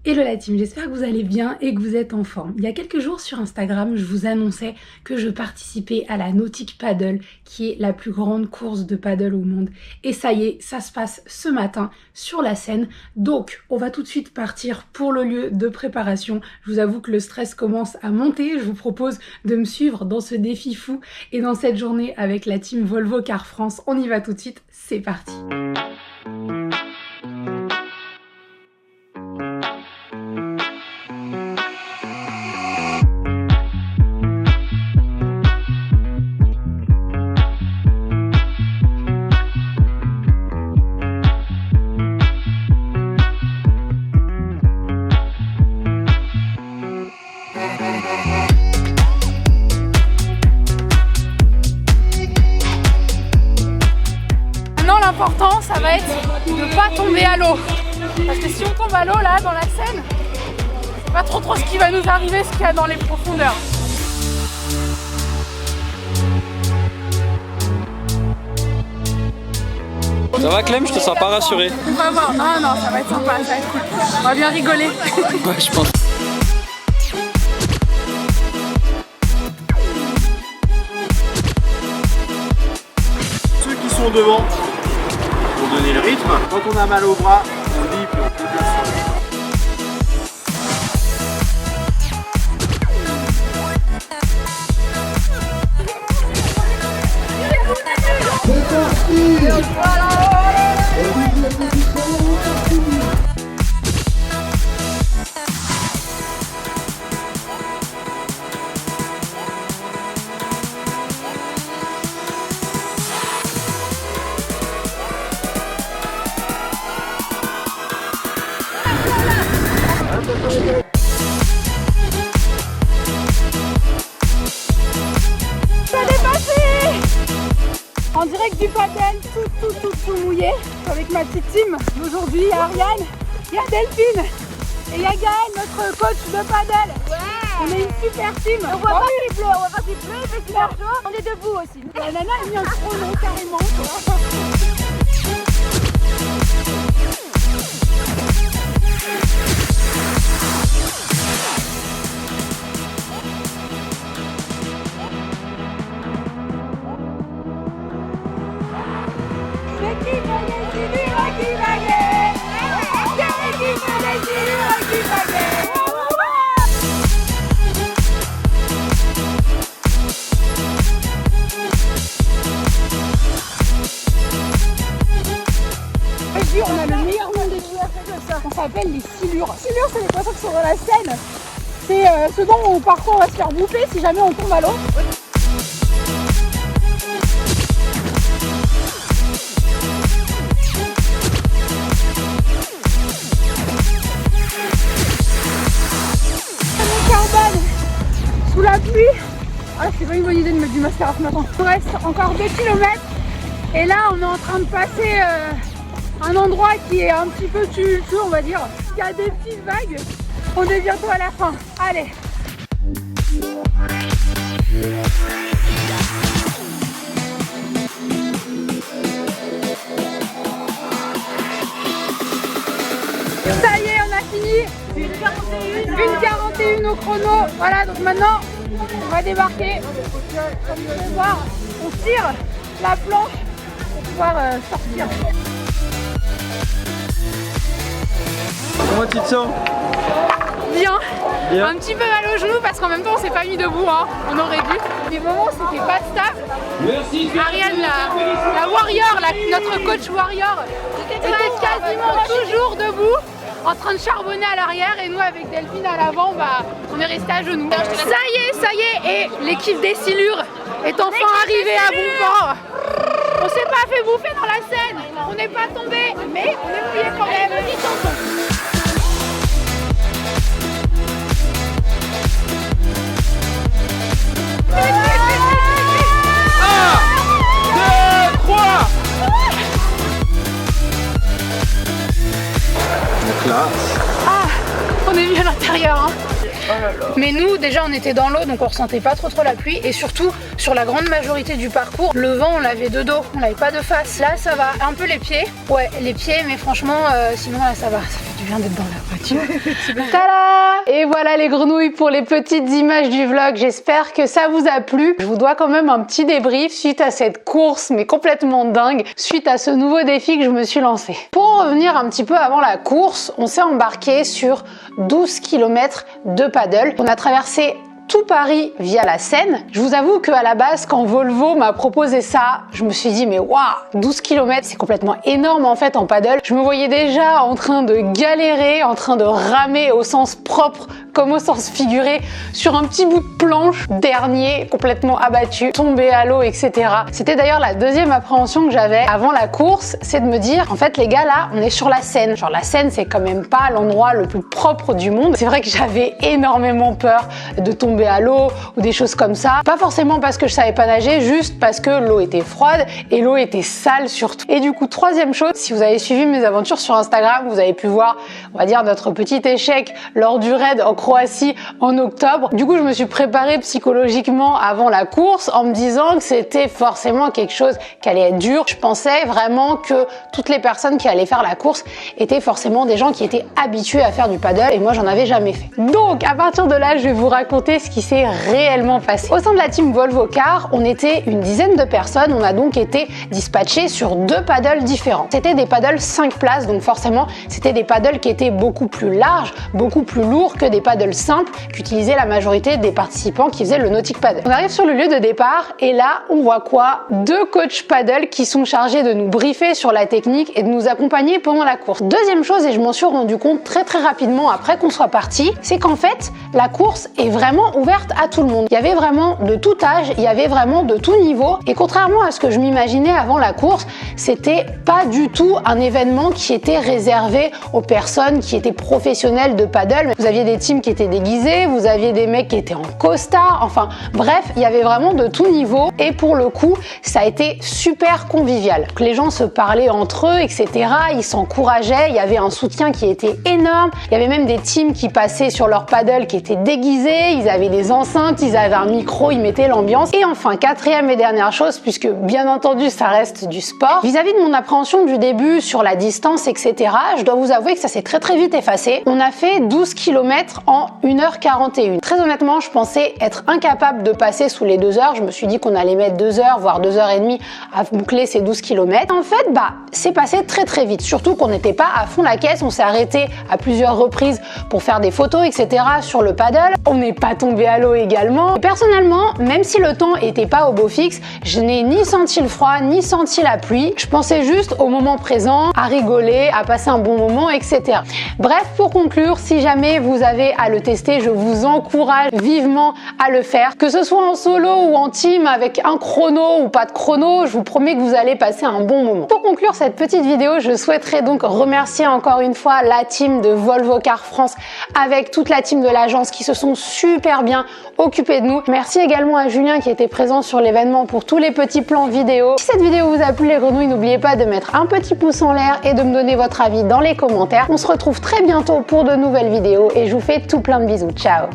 Hello la team, j'espère que vous allez bien et que vous êtes en forme. Il y a quelques jours sur Instagram, je vous annonçais que je participais à la Nautic Paddle, qui est la plus grande course de paddle au monde. Et ça y est, ça se passe ce matin sur la Seine. Donc, on va tout de suite partir pour le lieu de préparation. Je vous avoue que le stress commence à monter. Je vous propose de me suivre dans ce défi fou et dans cette journée avec la team Volvo Car France. On y va tout de suite, c'est parti. L'important, ça va être de ne pas tomber à l'eau. Parce que si on tombe à l'eau, là, dans la Seine, c'est pas trop ce qui va nous arriver, ce qu'il y a dans les profondeurs. Ça va Clem, je te sens pas rassuré. On va voir. Non, ça va être sympa, ça va être cool. On va bien rigoler. Ouais, je pense. Ceux qui sont devant, pour donner le rythme, quand on a mal au bras, on dit puis on peut En direct du paddle, tout mouillé, avec ma petite team. Aujourd'hui, il y a Ariane, il y a Delphine et il y a Gaël, notre coach de paddle. Ouais. On est une super team. On voit pas qu'il pleut, il fait super chaud. On est debout aussi. La nana a mis un chrono carrément. On a le meilleur nom des joueurs de ça. On s'appelle les silures. Silures, c'est les poissons qui sont dans la Seine. C'est ce dont parfois on va se faire bouffer si jamais on tombe à l'eau. Mon carbone sous la pluie. Ah, c'est pas une bonne idée de mettre du mascara ce matin. Il reste encore 2 km et là on est en train de passer un endroit qui est un petit peu tumultueux, on va dire. Il y a des petites vagues. On est bientôt à la fin. Allez. Ça y est, on a fini. 1:41 au chrono. Voilà, donc maintenant, on va débarquer. Comme vous pouvez voir, on tire la planche pour pouvoir sortir. Comment tu te sens? Bien. Un petit peu mal au genou parce qu'en même temps on s'est pas mis debout, hein. On aurait dû. Des moments c'était pas stable. Ariane, la warrior, notre coach warrior, était quasiment toujours debout, en train de charbonner à l'arrière, et nous avec Delphine à l'avant, bah, on est resté à genoux. Ça y est, et l'équipe des silures est enfin arrivée à bon port. On s'est pas fait bouffer dans la Seine, on n'est pas tombé, mais on est mouillé quand même. Classe. Ah, on est mis à l'intérieur. Hein. Mais nous, déjà, on était dans l'eau, donc on ressentait pas trop la pluie. Et surtout, sur la grande majorité du parcours, le vent, on l'avait de dos, on l'avait pas de face. Là, ça va. Un peu les pieds. Ouais, les pieds, mais franchement, sinon là, ça va. Ça fait du bien d'être dans la voiture. Tada! Et voilà les grenouilles pour les petites images du vlog. J'espère que ça vous a plu. Je vous dois quand même un petit débrief suite à cette course, mais complètement dingue, suite à ce nouveau défi que je me suis lancé. Pour revenir un petit peu avant la course, on s'est embarqué sur 12 km de paddle. On a traversé tout Paris via la Seine. Je vous avoue qu'à la base, quand Volvo m'a proposé ça, je me suis dit mais waouh, 12 km, c'est complètement énorme en fait en paddle. Je me voyais déjà en train de galérer, en train de ramer au sens propre comme au sens figuré sur un petit bout de planche, dernier, complètement abattu, tombé à l'eau, etc. C'était d'ailleurs la deuxième appréhension que j'avais avant la course, c'est de me dire, en fait les gars là, on est sur la Seine. Genre la Seine, c'est quand même pas l'endroit le plus propre du monde. C'est vrai que j'avais énormément peur de tomber à l'eau ou des choses comme ça. Pas forcément parce que je savais pas nager, juste parce que l'eau était froide et l'eau était sale surtout. Et du coup, troisième chose, si vous avez suivi mes aventures sur Instagram, vous avez pu voir, on va dire, notre petit échec lors du raid en Croatie en octobre. Du coup, je me suis préparée psychologiquement avant la course en me disant que c'était forcément quelque chose qui allait être dur. Je pensais vraiment que toutes les personnes qui allaient faire la course étaient forcément des gens qui étaient habitués à faire du paddle et moi, j'en avais jamais fait. Donc, à partir de là, je vais vous raconter ce qui s'est réellement passé. Au sein de la team Volvo Car, on était une dizaine de personnes. On a donc été dispatchés sur 2 paddles différents. C'était des paddles 5 places, donc forcément, c'était des paddles qui étaient beaucoup plus larges, beaucoup plus lourds que des paddles simples qu'utilisaient la majorité des participants qui faisaient le nautique paddle. On arrive sur le lieu de départ et là, on voit quoi? 2 coachs paddle qui sont chargés de nous briefer sur la technique et de nous accompagner pendant la course. Deuxième chose, et je m'en suis rendu compte très rapidement après qu'on soit parti, c'est qu'en fait, la course est vraiment ouverte à tout le monde. Il y avait vraiment de tout âge, il y avait vraiment de tout niveau et contrairement à ce que je m'imaginais avant la course, c'était pas du tout un événement qui était réservé aux personnes qui étaient professionnelles de paddle. Vous aviez des teams qui étaient déguisés, vous aviez des mecs qui étaient en costard, enfin bref, il y avait vraiment de tout niveau et pour le coup, ça a été super convivial. Les gens se parlaient entre eux, etc. Ils s'encourageaient, il y avait un soutien qui était énorme. Il y avait même des teams qui passaient sur leur paddle qui étaient déguisés, ils avaient des enceintes, ils avaient un micro, ils mettaient l'ambiance. Et enfin, quatrième et dernière chose, puisque bien entendu ça reste du sport, vis-à-vis de mon appréhension du début sur la distance, etc., je dois vous avouer que ça s'est très vite effacé. On a fait 12 km en 1h41. Très honnêtement, je pensais être incapable de passer sous les 2 heures. Je me suis dit qu'on allait mettre 2 heures, voire 2h30 à boucler ces 12 km. En fait, c'est passé très vite. Surtout qu'on n'était pas à fond la caisse. On s'est arrêté à plusieurs reprises pour faire des photos, etc. sur le paddle. On n'est pas tombé à l'eau également. Et personnellement, même si le temps était pas au beau fixe, je n'ai ni senti le froid, ni senti la pluie. Je pensais juste au moment présent, à rigoler, à passer un bon moment, etc. Bref, pour conclure, si jamais vous avez à le tester, je vous encourage vivement à le faire. Que ce soit en solo ou en team avec un chrono ou pas de chrono, je vous promets que vous allez passer un bon moment. Pour conclure cette petite vidéo, je souhaiterais donc remercier encore une fois la team de Volvo Car France avec toute la team de l'agence qui se sont super bien occupés de nous. Merci également à Julien qui était présent sur l'événement pour tous les petits plans vidéo. Si cette vidéo vous a plu les grenouilles, n'oubliez pas de mettre un petit pouce en l'air et de me donner votre avis dans les commentaires. On se retrouve très bientôt pour de nouvelles vidéos et je vous fais tout plein de bisous. Ciao!